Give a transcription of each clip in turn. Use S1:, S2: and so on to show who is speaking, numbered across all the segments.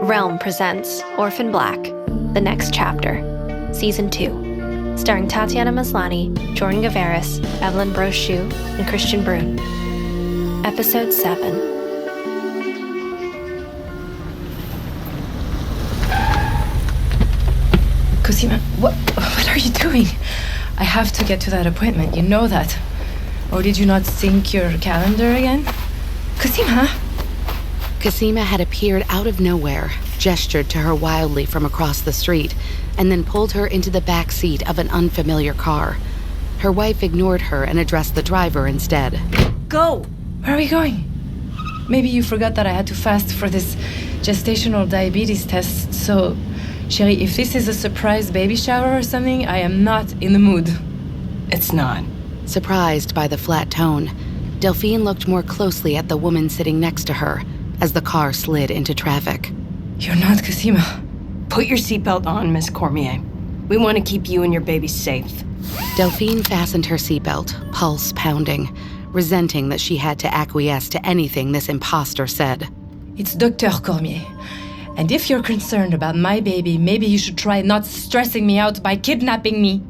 S1: Realm presents Orphan Black, The Next Chapter, Season 2, starring Tatiana Maslany, Jordan Gavaris, Evelyne Brochu, and Kristian Bruun. Episode 7.
S2: Cosima, what are you doing? I have to get to that appointment, you know that. Or did you not sync your calendar again? Cosima?
S3: Cosima had appeared out of nowhere, gestured to her wildly from across the street, and then pulled her into the back seat of an unfamiliar car. Her wife ignored her and addressed the driver instead.
S2: Go! Where are we going? Maybe you forgot that I had to fast for this gestational diabetes test, so... Sherry, if this is a surprise baby shower or something, I am not in the mood.
S4: It's not.
S3: Surprised by the flat tone, Delphine looked more closely at the woman sitting next to her as the car slid into traffic.
S2: You're not Cosima.
S4: Put your seatbelt on, Miss Cormier. We want to keep you and your baby safe.
S3: Delphine fastened her seatbelt, pulse pounding, resenting that she had to acquiesce to anything this imposter said.
S2: It's Dr. Cormier. And if you're concerned about my baby, maybe you should try not stressing me out by kidnapping me.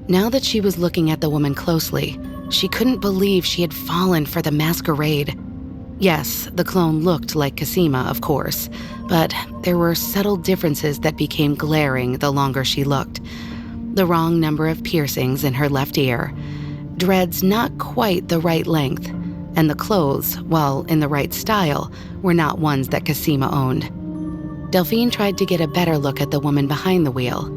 S3: Now that she was looking at the woman closely, she couldn't believe she had fallen for the masquerade. Yes, the clone looked like Cosima, of course, but there were subtle differences that became glaring the longer she looked. The wrong number of piercings in her left ear, dreads not quite the right length, and the clothes, while in the right style, were not ones that Cosima owned. Delphine tried to get a better look at the woman behind the wheel.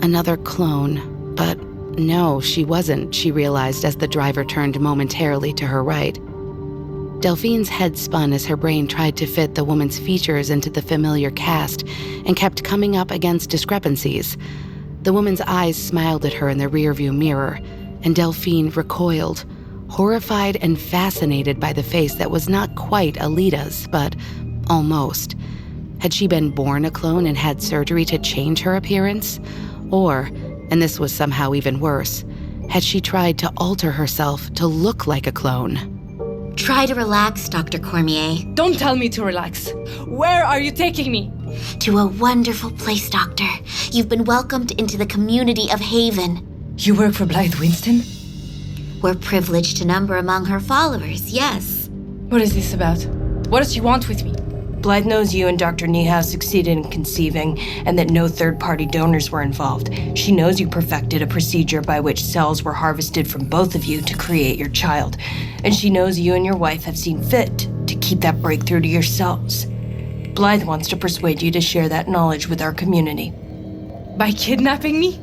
S3: Another clone, but no, she wasn't, she realized as the driver turned momentarily to her right. Delphine's head spun as her brain tried to fit the woman's features into the familiar cast and kept coming up against discrepancies. The woman's eyes smiled at her in the rearview mirror, and Delphine recoiled, horrified and fascinated by the face that was not quite Alita's, but almost. Had she been born a clone and had surgery to change her appearance? Or, and this was somehow even worse, had she tried to alter herself to look like a clone?
S5: Try to relax, Dr. Cormier.
S2: Don't tell me to relax. Where are you taking me?
S5: To a wonderful place, Doctor. You've been welcomed into the community of Haven.
S2: You work for Blythe Winston?
S5: We're privileged to number among her followers, yes.
S2: What is this about? What does she want with me?
S4: Blythe knows you and Dr. Niehaus succeeded in conceiving and that no third-party donors were involved. She knows you perfected a procedure by which cells were harvested from both of you to create your child. And she knows you and your wife have seen fit to keep that breakthrough to yourselves. Blythe wants to persuade you to share that knowledge with our community.
S2: By kidnapping me?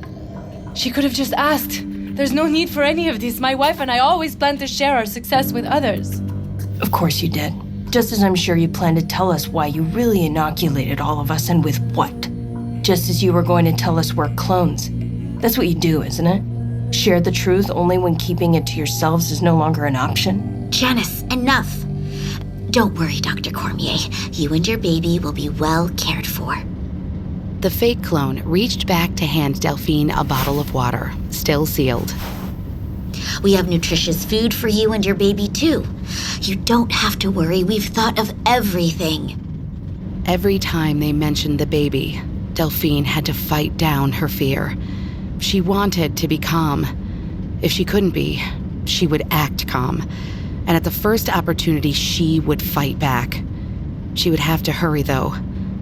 S2: She could have just asked. There's no need for any of this. My wife and I always plan to share our success with others.
S4: Of course you did. Just as I'm sure you plan to tell us why you really inoculated all of us and with what. Just as you were going to tell us we're clones. That's what you do, isn't it? Share the truth only when keeping it to yourselves is no longer an option.
S5: Janice, enough. Don't worry, Dr. Cormier. You and your baby will be well cared for.
S3: The fake clone reached back to hand Delphine a bottle of water, still sealed.
S5: We have nutritious food for you and your baby, too. You don't have to worry. We've thought of everything.
S3: Every time they mentioned the baby, Delphine had to fight down her fear. She wanted to be calm. If she couldn't be, she would act calm. And at the first opportunity, she would fight back. She would have to hurry, though.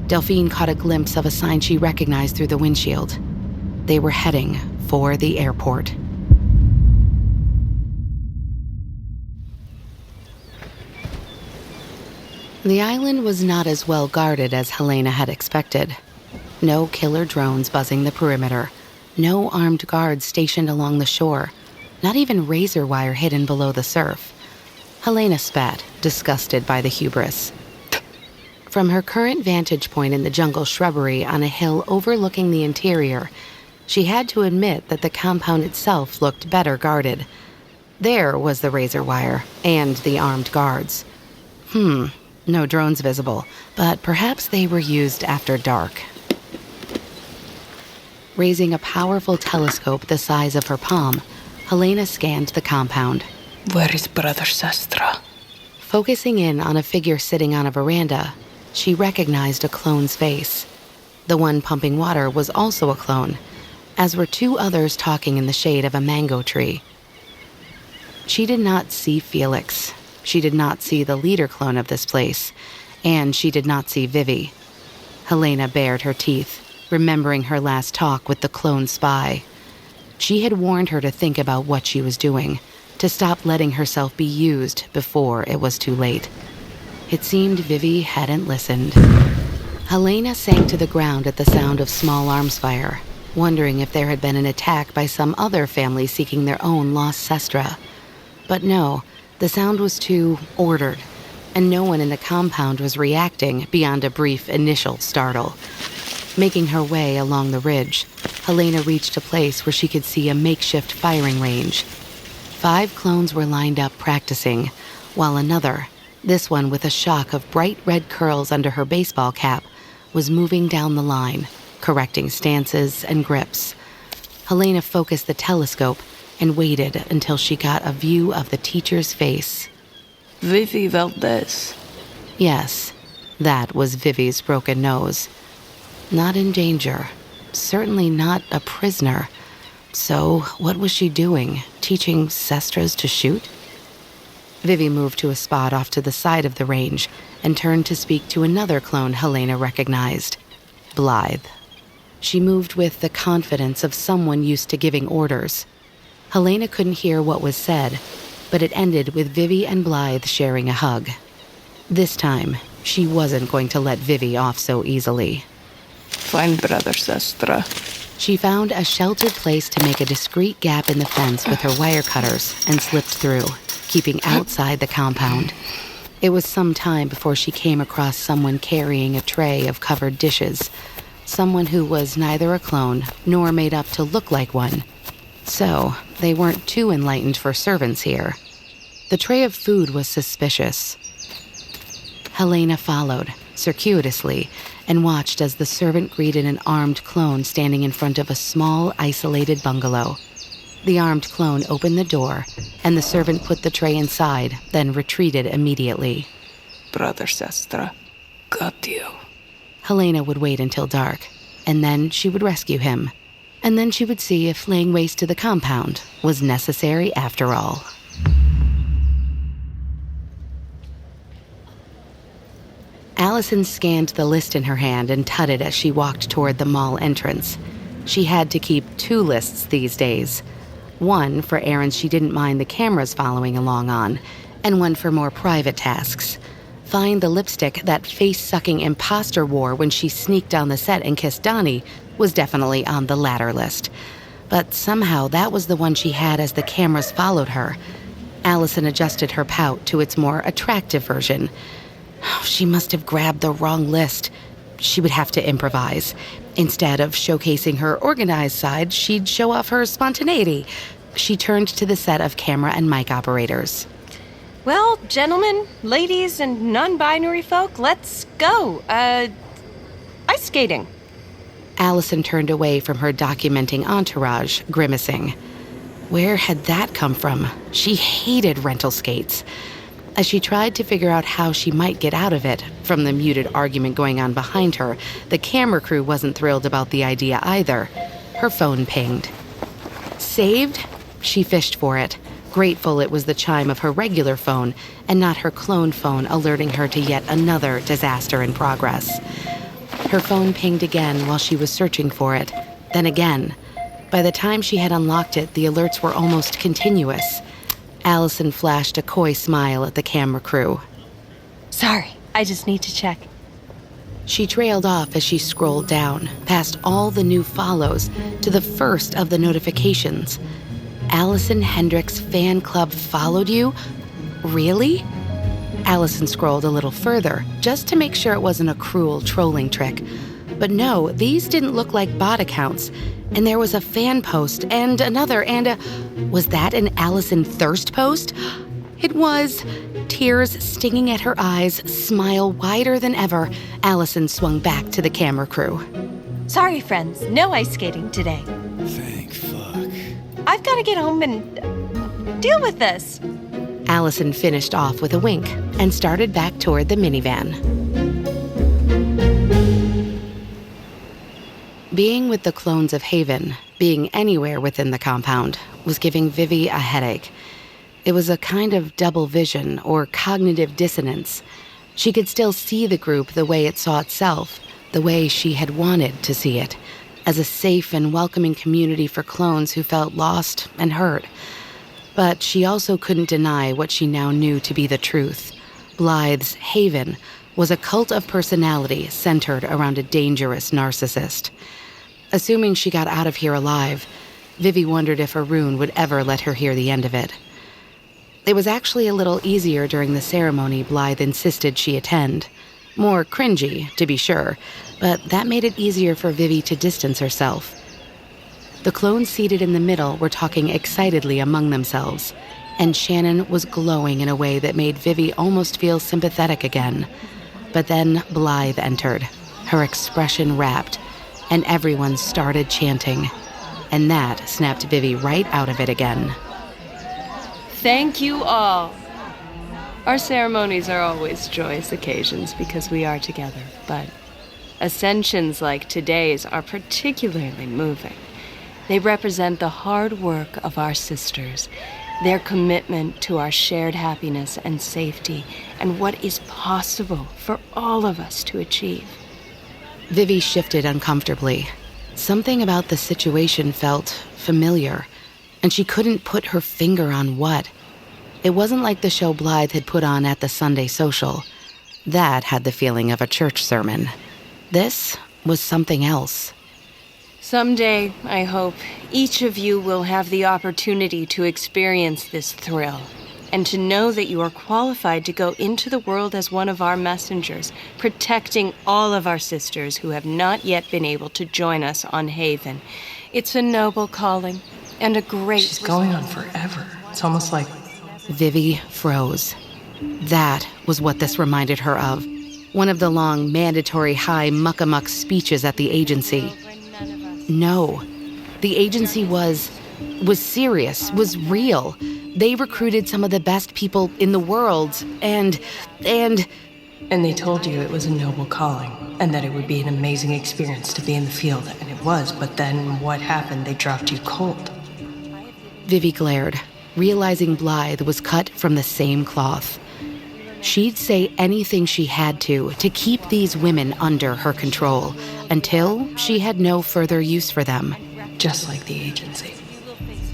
S3: Delphine caught a glimpse of a sign she recognized through the windshield. They were heading for the airport. The island was not as well guarded as Helena had expected. No killer drones buzzing the perimeter. No armed guards stationed along the shore. Not even razor wire hidden below the surf. Helena spat, disgusted by the hubris. From her current vantage point in the jungle shrubbery on a hill overlooking the interior, she had to admit that the compound itself looked better guarded. There was the razor wire and the armed guards. No drones visible, but perhaps they were used after dark. Raising a powerful telescope the size of her palm, Helena scanned the compound.
S4: Where is Brother Sestra?
S3: Focusing in on a figure sitting on a veranda, She recognized a clone's face. The one pumping water was also a clone, as were two others talking in the shade of a mango tree. She did not see Felix. She did not see the leader clone of this place, and she did not see Vivi. Helena bared her teeth, remembering her last talk with the clone spy. She had warned her to think about what she was doing, to stop letting herself be used before it was too late. It seemed Vivi hadn't listened. Helena sank to the ground at the sound of small arms fire, wondering if there had been an attack by some other family seeking their own lost sestra. But no, the sound was too ordered, and no one in the compound was reacting beyond a brief initial startle. Making her way along the ridge, Helena reached a place where she could see a makeshift firing range. 5 clones were lined up practicing, while another, this one with a shock of bright red curls under her baseball cap, was moving down the line, correcting stances and grips. Helena focused the telescope and waited until she got a view of the teacher's face.
S6: Vivi Valdez.
S3: Yes, that was Vivi's broken nose. Not in danger. Certainly not a prisoner. So what was she doing? Teaching sestras to shoot? Vivi moved to a spot off to the side of the range and turned to speak to another clone Helena recognized, Blythe. She moved with the confidence of someone used to giving orders. Helena couldn't hear what was said, but it ended with Vivi and Blythe sharing a hug. This time, she wasn't going to let Vivi off so easily.
S6: Fine, brother, sestra.
S3: She found a sheltered place to make a discreet gap in the fence with her wire cutters and slipped through, keeping outside the compound. It was some time before she came across someone carrying a tray of covered dishes, someone who was neither a clone nor made up to look like one. So, they weren't too enlightened for servants here. The tray of food was suspicious. Helena followed, circuitously, and watched as the servant greeted an armed clone standing in front of a small, isolated bungalow. The armed clone opened the door, and the servant put the tray inside, then retreated immediately.
S6: Brother, sestra. Got you.
S3: Helena would wait until dark, and then she would rescue him. And then she would see if laying waste to the compound was necessary after all. Allison scanned the list in her hand and tutted as she walked toward the mall entrance. She had to keep 2 lists these days. One for errands she didn't mind the cameras following along on, and one for more private tasks. Find the lipstick that face-sucking imposter wore when she sneaked on the set and kissed Donnie was definitely on the latter list. But somehow that was the one she had as the cameras followed her. Allison adjusted her pout to its more attractive version. She must have grabbed the wrong list. She would have to improvise. Instead of showcasing her organized side, she'd show off her spontaneity. She turned to the set of camera and mic operators.
S4: Well, gentlemen, ladies, and non-binary folk, let's go. Ice skating.
S3: Allison turned away from her documenting entourage, grimacing. Where had that come from? She hated rental skates. As she tried to figure out how she might get out of it, from the muted argument going on behind her, the camera crew wasn't thrilled about the idea either. Her phone pinged. Saved? She fished for it, grateful it was the chime of her regular phone and not her clone phone alerting her to yet another disaster in progress. Her phone pinged again while she was searching for it, then again. By the time she had unlocked it, the alerts were almost continuous. Allison flashed a coy smile at the camera crew.
S4: Sorry, I just need to check.
S3: She trailed off as she scrolled down, past all the new follows, to the first of the notifications. Allison Hendricks fan club followed you? Really? Allison scrolled a little further, just to make sure it wasn't a cruel trolling trick. But no, these didn't look like bot accounts. And there was a fan post, and another, and a... Was that an Allison Thirst post? It was. Tears stinging at her eyes, smile wider than ever, Allison swung back to the camera crew.
S4: Sorry, friends, no ice skating today.
S7: Thank fuck.
S4: I've got to get home and deal with this.
S3: Allison finished off with a wink and started back toward the minivan. Being with the clones of Haven, being anywhere within the compound, was giving Vivi a headache. It was a kind of double vision or cognitive dissonance. She could still see the group the way it saw itself, the way she had wanted to see it, as a safe and welcoming community for clones who felt lost and hurt. But she also couldn't deny what she now knew to be the truth. Blythe's Haven was a cult of personality centered around a dangerous narcissist. Assuming she got out of here alive, Vivi wondered if Bruun would ever let her hear the end of it. It was actually a little easier during the ceremony Blythe insisted she attend. More cringy, to be sure, but that made it easier for Vivi to distance herself. The clones seated in the middle were talking excitedly among themselves, and Shannon was glowing in a way that made Vivi almost feel sympathetic again. But then Blythe entered, her expression rapt, and everyone started chanting. And that snapped Vivi right out of it again.
S7: Thank you all. Our ceremonies are always joyous occasions because we are together, but ascensions like today's are particularly moving. They represent the hard work of our sisters, their commitment to our shared happiness and safety, and what is possible for all of us to achieve.
S3: Vivi shifted uncomfortably. Something about the situation felt familiar, and she couldn't put her finger on what. It wasn't like the show Blythe had put on at the Sunday social. That had the feeling of a church sermon. This was something else.
S7: Someday, I hope, each of you will have the opportunity to experience this thrill, and to know that you are qualified to go into the world as one of our messengers, protecting all of our sisters who have not yet been able to join us on Haven. It's a noble calling, and a great...
S4: She's going on forever. It's almost like...
S3: Vivi froze. That was what this reminded her of. One of the long, mandatory high muck-a-muck speeches at the agency. No. The agency was serious, was real. They recruited some of the best people in the world, and
S4: they told you it was a noble calling, and that it would be an amazing experience to be in the field, and it was, but then what happened? They dropped you cold.
S3: Vivi glared, realizing Blythe was cut from the same cloth. She'd say anything she had to keep these women under her control, until she had no further use for them.
S4: Just like the agency.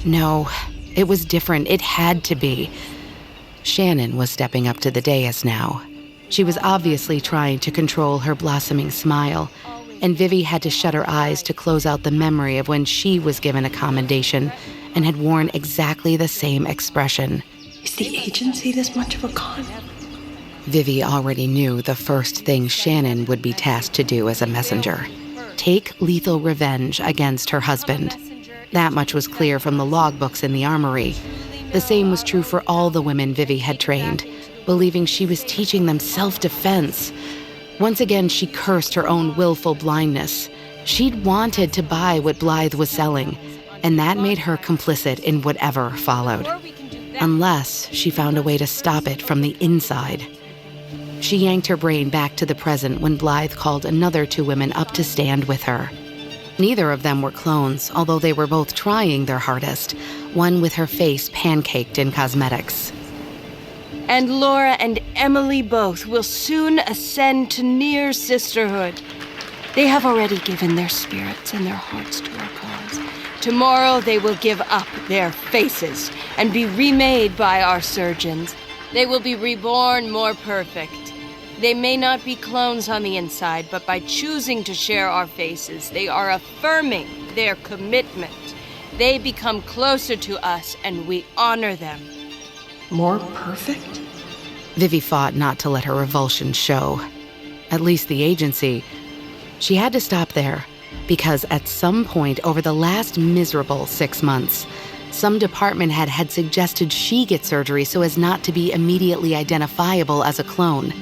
S3: No, it was different. It had to be. Shannon was stepping up to the dais now. She was obviously trying to control her blossoming smile, and Vivi had to shut her eyes to close out the memory of when she was given a commendation and had worn exactly the same expression.
S4: Is the agency this much of a con?
S3: Vivi already knew the first thing Shannon would be tasked to do as a messenger. Take lethal revenge against her husband. That much was clear from the logbooks in the armory. The same was true for all the women Vivi had trained, believing she was teaching them self-defense. Once again, she cursed her own willful blindness. She'd wanted to buy what Blythe was selling, and that made her complicit in whatever followed. Unless she found a way to stop it from the inside. She yanked her brain back to the present when Blythe called another two women up to stand with her. Neither of them were clones, although they were both trying their hardest, one with her face pancaked in cosmetics.
S7: And Laura and Emily both will soon ascend to near sisterhood. They have already given their spirits and their hearts to our cause. Tomorrow they will give up their faces and be remade by our surgeons. They will be reborn more perfect. They may not be clones on the inside, but by choosing to share our faces, they are affirming their commitment. They become closer to us, and we honor them.
S4: More perfect?
S3: Vivi fought not to let her revulsion show. At least the agency. She had to stop there, because at some point over the last miserable 6 months, some department had suggested she get surgery so as not to be immediately identifiable as a clone.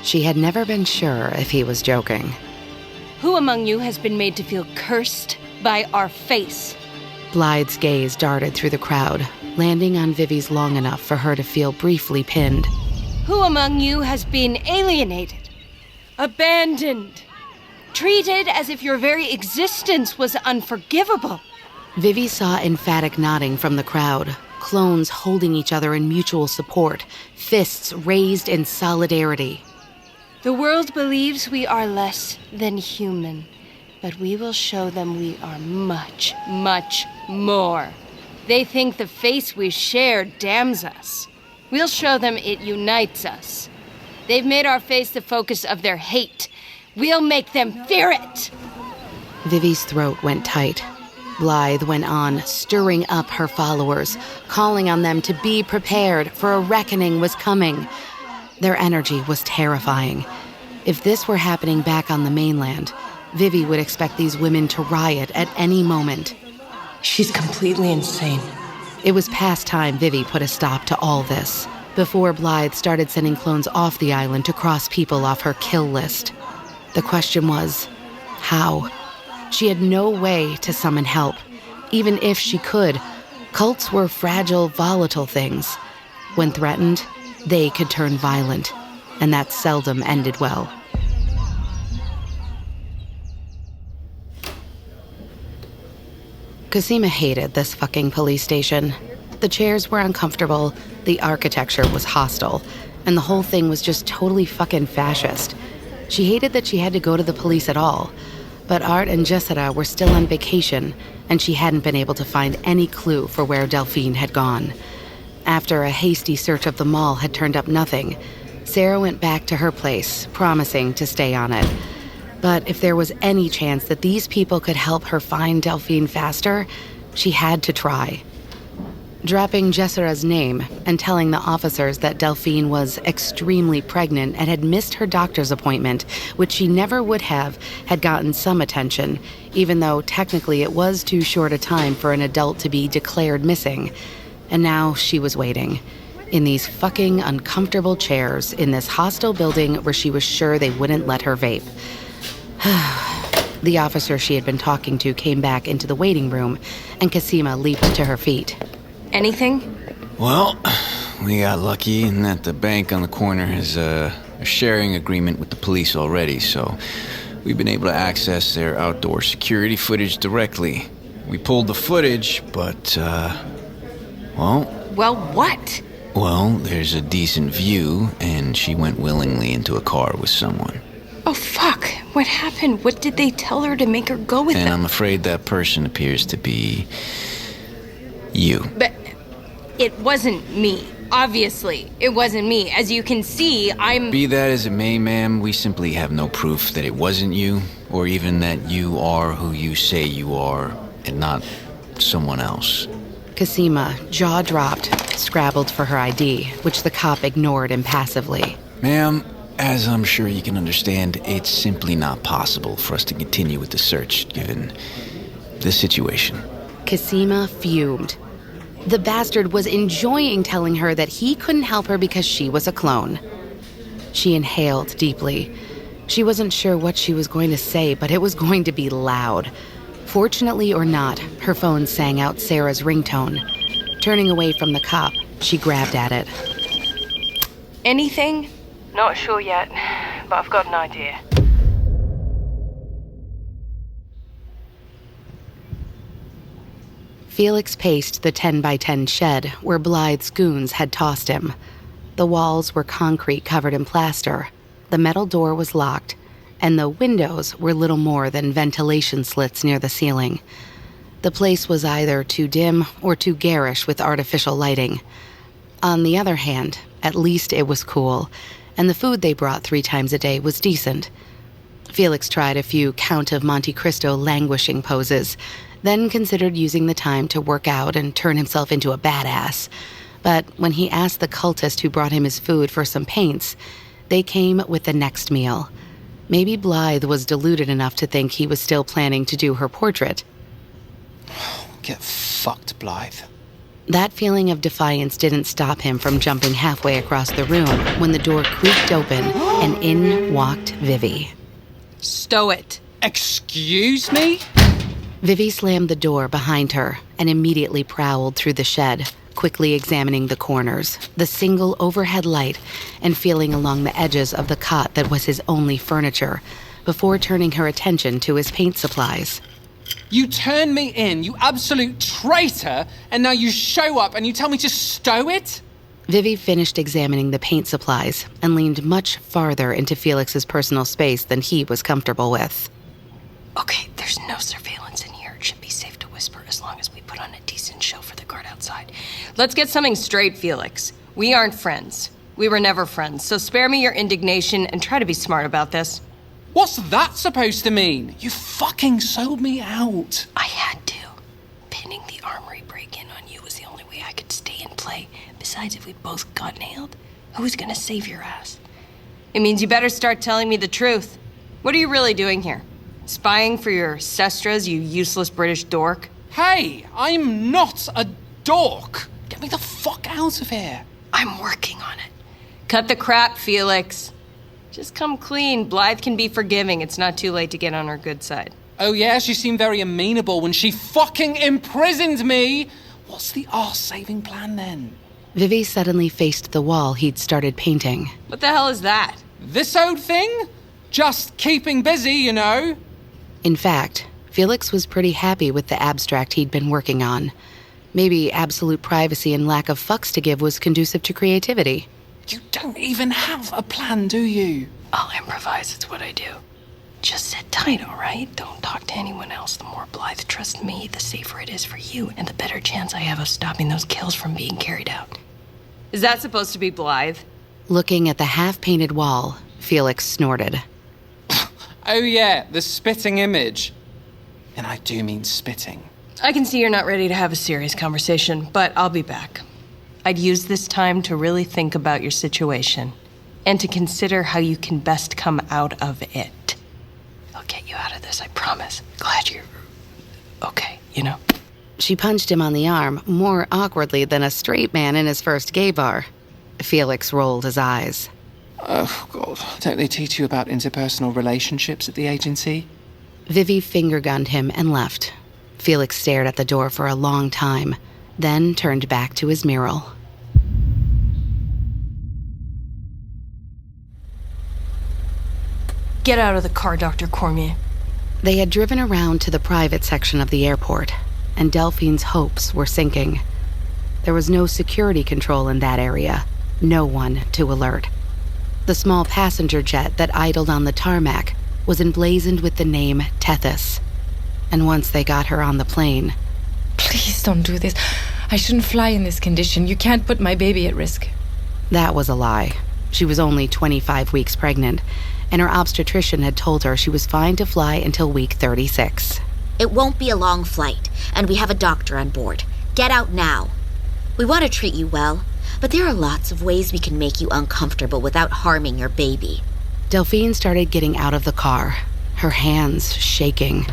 S3: She had never been sure if he was joking.
S7: Who among you has been made to feel cursed by our face?
S3: Blythe's gaze darted through the crowd, landing on Vivi's long enough for her to feel briefly pinned.
S7: Who among you has been alienated? Abandoned? treated as if your very existence was unforgivable.
S3: Vivi saw emphatic nodding from the crowd, clones holding each other in mutual support, fists raised in solidarity.
S7: The world believes we are less than human, but we will show them we are much, much more. They think the face we share damns us. We'll show them it unites us. They've made our face the focus of their hate. We'll make them fear it.
S3: Vivi's throat went tight. Blythe went on, stirring up her followers, calling on them to be prepared, for a reckoning was coming. Their energy was terrifying. If this were happening back on the mainland, Vivi would expect these women to riot at any moment.
S4: She's completely insane.
S3: It was past time Vivi put a stop to all this, before Blythe started sending clones off the island to cross people off her kill list. The question was, how? She had no way to summon help. Even if she could, cults were fragile, volatile things. When threatened, they could turn violent, and that seldom ended well. Cosima hated this fucking police station. The chairs were uncomfortable, the architecture was hostile, and the whole thing was just totally fucking fascist. She hated that she had to go to the police at all, but Art and Jessica were still on vacation, and she hadn't been able to find any clue for where Delphine had gone. After a hasty search of the mall had turned up nothing, Sarah went back to her place, promising to stay on it. But if there was any chance that these people could help her find Delphine faster, she had to try. Dropping Jessera's name and telling the officers that Delphine was extremely pregnant and had missed her doctor's appointment, which she never would have, had gotten some attention, even though technically it was too short a time for an adult to be declared missing. And now she was waiting, in these fucking uncomfortable chairs in this hostile building where she was sure they wouldn't let her vape. The officer she had been talking to came back into the waiting room, and Cosima leaped to her feet.
S7: Anything?
S8: Well, we got lucky in that the bank on the corner has a sharing agreement with the police already, so we've been able to access their outdoor security footage directly. We pulled the footage, but, well...
S7: Well, what?
S8: Well, there's a decent view, and she went willingly into a car with someone.
S7: Oh, fuck. What happened? What did they tell her to make her go with them?
S8: And I'm afraid that person appears to be... you.
S7: But it wasn't me. Obviously, it wasn't me. As you can see, I'm...
S8: Be that as it may, ma'am, we simply have no proof that it wasn't you, or even that you are who you say you are, and not someone else.
S3: Cosima, jaw dropped, scrabbled for her ID, which the cop ignored impassively.
S8: Ma'am, as I'm sure you can understand, it's simply not possible for us to continue with the search, given the situation.
S3: Cosima fumed. The bastard was enjoying telling her that he couldn't help her because she was a clone. She inhaled deeply. She wasn't sure what she was going to say, but it was going to be loud. Fortunately or not, her phone sang out Sarah's ringtone. Turning away from the cop, she grabbed at it.
S7: Anything?
S2: Not sure yet, but I've got an idea.
S3: Felix paced the 10-by-10 shed where Blythe's goons had tossed him. The walls were concrete covered in plaster, the metal door was locked, and the windows were little more than ventilation slits near the ceiling. The place was either too dim or too garish with artificial lighting. On the other hand, at least it was cool, and the food they brought 3 times a day was decent. Felix tried a few Count of Monte Cristo languishing poses, then considered using the time to work out and turn himself into a badass. But when he asked the cultist who brought him his food for some paints, they came with the next meal. Maybe Blythe was deluded enough to think he was still planning to do her portrait.
S9: Get fucked, Blythe.
S3: That feeling of defiance didn't stop him from jumping halfway across the room when the door creaked open and in walked Vivi.
S7: Stow it.
S9: Excuse me?
S3: Vivi slammed the door behind her and immediately prowled through the shed, quickly examining the corners, the single overhead light, and feeling along the edges of the cot that was his only furniture, before turning her attention to his paint supplies.
S9: You turn me in, you absolute traitor, and now you show up and you tell me to stow it?
S3: Vivi finished examining the paint supplies and leaned much farther into Felix's personal space than he was comfortable with.
S4: Okay, there's no surveillance in here. It should be safe to whisper as long as we put on a decent show for the guard outside. Let's get something straight, Felix. We aren't friends. We were never friends, so spare me your indignation and try to be smart about this.
S9: What's that supposed to mean? You fucking sold me out.
S4: I had to. Pinning the armory break-in on you was the only way I could stay in play. Besides, if we both got nailed, who's gonna save your ass? It means you better start telling me the truth. What are you really doing here? Spying for your sestras, you useless British dork?
S9: Hey, I'm not a dork. Get me the fuck out of here.
S4: I'm working on it. Cut the crap, Felix. Just come clean. Blythe can be forgiving. It's not too late to get on her good side.
S9: Oh yeah, she seemed very amenable when she fucking imprisoned me. What's the arse-saving plan then?
S3: Vivi suddenly faced the wall he'd started painting.
S4: What the hell is that?
S9: This old thing? Just keeping busy, you know.
S3: In fact, Felix was pretty happy with the abstract he'd been working on. Maybe absolute privacy and lack of fucks to give was conducive to creativity.
S9: You don't even have a plan, do you?
S4: I'll improvise. It's what I do. Just sit tight, all right? Don't talk to anyone else. The more Blythe trusts me, the safer it is for you, and the better chance I have of stopping those kills from being carried out. Is that supposed to be Blythe?
S3: Looking at the half-painted wall, Felix snorted.
S9: Oh yeah, the spitting image. And I do mean spitting.
S4: I can see you're not ready to have a serious conversation, but I'll be back. I'd use this time to really think about your situation and to consider how you can best come out of it. I'll get you out of this, I promise. Glad you're okay, you know?
S3: She punched him on the arm more awkwardly than a straight man in his first gay bar. Felix rolled his eyes.
S9: Oh, God. Don't they teach you about interpersonal relationships at the agency?
S3: Vivi finger-gunned him and left. Felix stared at the door for a long time, then turned back to his mural.
S4: Get out of the car, Dr. Cormier.
S3: They had driven around to the private section of the airport, and Delphine's hopes were sinking. There was no security control in that area, no one to alert. The small passenger jet that idled on the tarmac was emblazoned with the name Tethys. And once they got her on the plane...
S2: Please don't do this. I shouldn't fly in this condition. You can't put my baby at risk.
S3: That was a lie. She was only 25 weeks pregnant, and her obstetrician had told her she was fine to fly until week 36.
S5: It won't be a long flight, and we have a doctor on board. Get out now. We want to treat you well, but there are lots of ways we can make you uncomfortable without harming your baby.
S3: Delphine started getting out of the car, her hands shaking.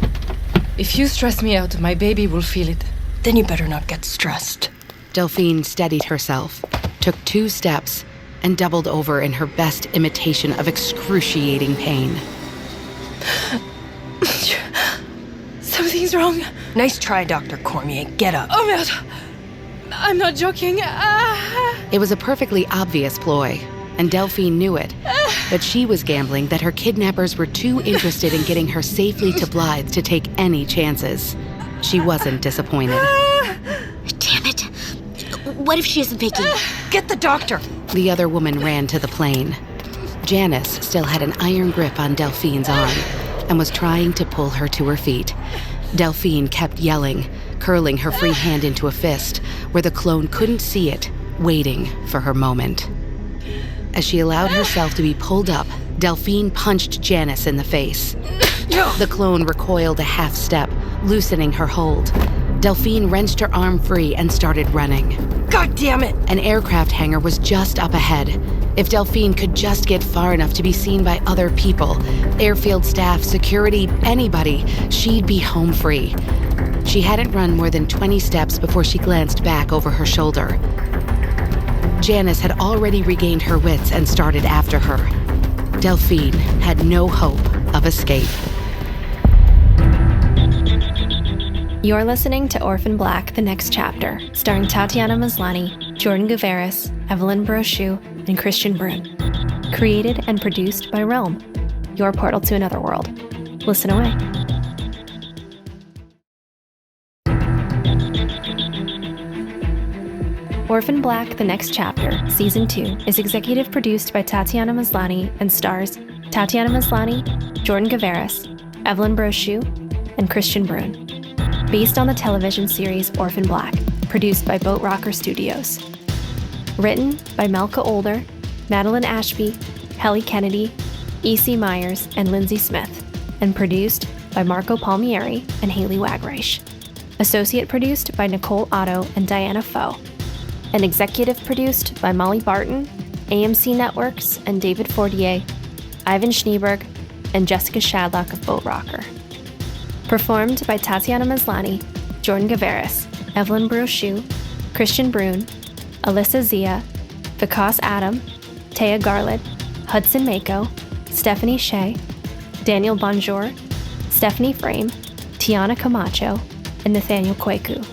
S2: If you stress me out, my baby will feel it.
S4: Then you better not get stressed.
S3: Delphine steadied herself, took 2 steps, and doubled over in her best imitation of excruciating pain.
S2: Something's wrong.
S4: Nice try, Dr. Cormier. Get up.
S2: Oh, merde. I'm not joking.
S3: It was a perfectly obvious ploy, and Delphine knew it. But she was gambling that her kidnappers were too interested in getting her safely to Blythe to take any chances. She wasn't disappointed.
S5: Damn it. What if she isn't faking?
S4: Get the doctor.
S3: The other woman ran to the plane. Janice still had an iron grip on Delphine's arm and was trying to pull her to her feet. Delphine kept yelling, curling her free hand into a fist where the clone couldn't see it, waiting for her moment. As she allowed herself to be pulled up, Delphine punched Janice in the face. The clone recoiled a half step, loosening her hold. Delphine wrenched her arm free and started running.
S4: God damn it!
S3: An aircraft hangar was just up ahead. If Delphine could just get far enough to be seen by other people, airfield staff, security, anybody, she'd be home free. She hadn't run more than 20 steps before she glanced back over her shoulder. Janice had already regained her wits and started after her. Delphine had no hope of escape.
S1: You're listening to Orphan Black, The Next Chapter, starring Tatiana Maslany, Jordan Gavaris, Evelyne Brochu, and Kristian Bruun. Created and produced by Realm. your portal to another world. Listen away. Orphan Black: The Next Chapter, Season 2, is executive produced by Tatiana Maslany and stars Tatiana Maslany, Jordan Gavaris, Evelyne Brochu, and Kristian Bruun. Based on the television series Orphan Black, produced by Boat Rocker Studios. Written by Malka Older, Madeline Ashby, Heli Kennedy, E.C. Myers, and Lindsay Smith, and produced by Marco Palmieri and Haley Wagreich. Associate produced by Nicole Otto and Diana Foe. And executive produced by Molly Barton, AMC Networks, and David Fortier, Ivan Schneeberg, and Jessica Shadlock of Boat Rocker. Performed by Tatiana Maslany, Jordan Gavaris, Evelyne Brochu, Kristian Bruun, Alyssa Zia, Vikas Adam, Taya Garlett, Hudson Mako, Stephanie Shea, Daniel Bonjour, Stephanie Frame, Tiana Camacho, and Nathaniel Kweku.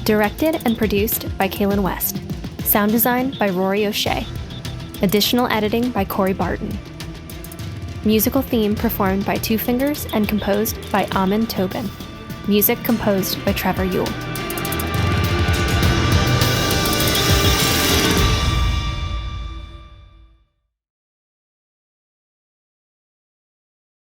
S1: Directed and produced by Kaylin West. Sound design by Rory O'Shea. Additional editing by Corey Barton. Musical theme performed by Two Fingers and composed by Amin Tobin. Music composed by Trevor Yule.